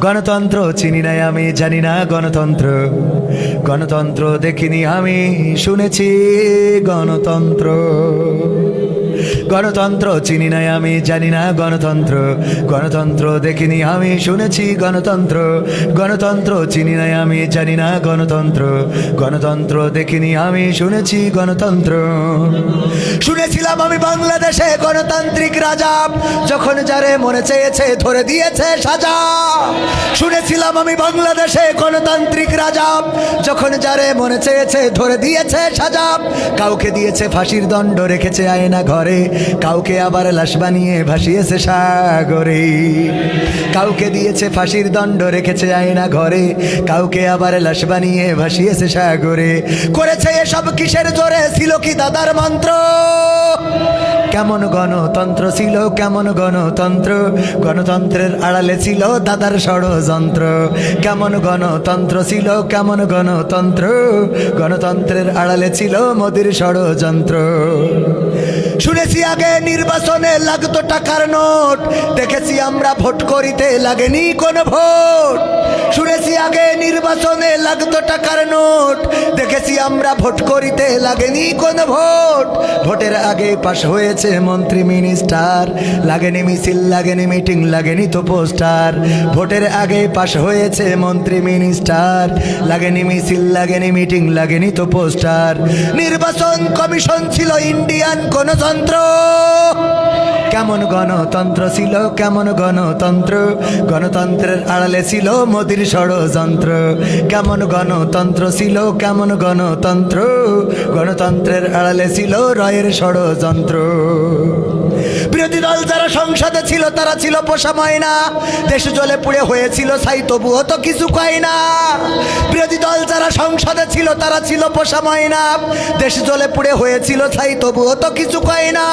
গণতন্ত্র চিনি নাই আমি, জানি না গণতন্ত্র। গণতন্ত্র দেখিনি আমি, শুনেছি গণতন্ত্র। গণতন্ত্র চিনি নাই আমি, জানি না গণতন্ত্র। গণতন্ত্র দেখিনি আমি, শুনেছি গণতন্ত্র। গণতন্ত্র চিনি নাই আমি, জানি না গণতন্ত্র। গণতন্ত্র দেখিনি আমি, শুনেছি গণতন্ত্র। শুনেছিলাম আমি বাংলাদেশে গণতান্ত্রিক রাজা, যখন যারে মনে চেয়েছে ধরে দিয়েছে সাজা। শুনেছিলাম আমি বাংলাদেশে গণতান্ত্রিক রাজা, যখন যারে মনে চেয়েছে ধরে দিয়েছে সাজা। কাউকে দিয়েছে ফাঁসির দণ্ড, রেখেছে আয়না ঘরে, কাউকে আবার লাশ বানিয়ে ভাসিয়েছে সাগরে। কাউকে দিয়েছে ফাঁসির দণ্ড, রেখেছে আয়না ঘরে, কাউকে আবার লাশ বানিয়ে ভাসিয়েছে সাগরে। করেছে এসব কিসের জোরে, ছিল কি দাদার মন্ত্র? কেমন গণতন্ত্র ছিল, কেমন গণতন্ত্র? গণতন্ত্রের আড়ালে ছিল দাদার ষড়যন্ত্র। কেমন গণতন্ত্র ছিল, কেমন গণতন্ত্র? গণতন্ত্রের আড়ালে ছিল মোদির ষড়যন্ত্র। শুনেছি আগে নির্বাচনে লাগতো টাকার নোট, দেখেছি আমরা ভোট করিতে লাগেনি কোন ভোট। শুনেছি আগে নির্বাচনে লাগতো টাকার নোট, দেখেছি আমরা ভোট করিতে লাগেনি কোন ভোট। ভোটের আগে পাশ হয়েছে মন্ত্রী মিনিস্টার, লাগেনি মিছিল, লাগেনি মিটিং, লাগেনি তো পোস্টার। ভোটের আগে পাশ হয়েছে মন্ত্রী মিনিস্টার, লাগেনি মিছিল, লাগেনি মিটিং, লাগেনি তো পোস্টার। নির্বাচন কমিশন ছিল ইন্ডিয়ান গণতন্ত্র। কেমন গণতন্ত্র ছিল, কেমন গণতন্ত্র? গণতন্ত্রের আড়ালে ছিল মোদির ষড়যন্ত্র। কেমন গণতন্ত্র ছিল, কেমন গণতন্ত্র? গণতন্ত্রের আড়ালে ছিল রয়ের ষড়যন্ত্র। বিরোধী দল যারা সংসদে ছিল তারা ছিল পোষা ময়না, দেশ জ্বলে পুড়ে হয়েছিল ছাই, তবুও তো কিছু কয় না। বিরোধী দল যারা সংসদে ছিল তারা ছিল পোষা ময়না, দেশ জ্বলে পুড়ে হয়েছিল ছাই, তবুও তো কিছু কয় না।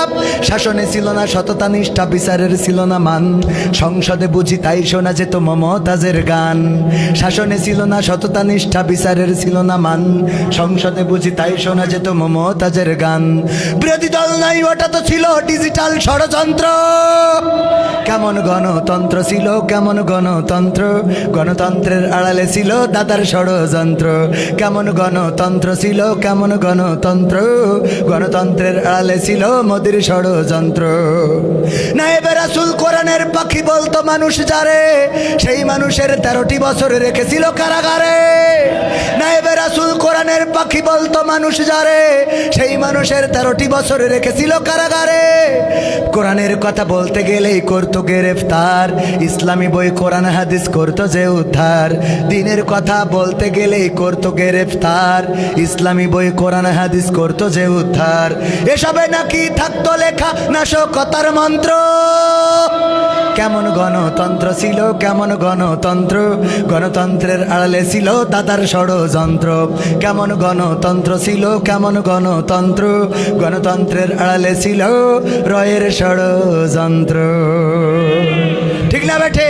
শাসনে ছিল না সততা নিষ্ঠা, বিচারের ছিল না মান, সংসদে বুঝি তাই শোনা যেত মমতাজের গান। শাসনে ছিল না সততা নিষ্ঠা, বিচারের ছিল না মান, সংসদে বুঝি তাই শোনা যেত মমতাজের গান। বিরোধী দল নাই, ওটা তো ছিল ডিজিটাল ষড়যন্ত্র। কেমন গণতন্ত্র ছিল, কেমন গণতন্ত্র? গণতন্ত্রের আড়ালে ছিল দাদার ষড়যন্ত্র। কেমন গণতন্ত্র ছিল, কেমন গণতন্ত্র? গণতন্ত্রের আড়ালে ছিল মোদির ষড়যন্ত্র। নায়েবে রাসূল কোরআনের পাখি বলতো মানুষ যারে, সেই মানুষের 13টি বছর রেখেছিল কারাগারে। নায়েবে রাসূল কোরআনের পাখি বলতো মানুষ যারে, সেই মানুষের 13টি বছর রেখেছিল কারাগারে। কোরআনের কথা বলতে গেলেই করতো গ্রেফতার, ইসলামী বই কোরআন হাদিস করতো যে উদ্ধার। দিনের কথা বলতে গেলেই করতো গ্রেফতার, ইসলামী বই কোরআন হাদিস করতো যে উদ্ধার। এসবে নাকি থাকতো লেখা নাশকতার মন্ত্র। কেমন গণতন্ত্র ছিল, কেমন গণতন্ত্র? গণতন্ত্রের আড়ালে ছিল দাদার ষড়যন্ত্র। কেমন গণতন্ত্র ছিল, কেমন গণতন্ত্র? গণতন্ত্রের আড়ালে ছিল রয়ের ষড়যন্ত্র। ঠিক না বেঠে?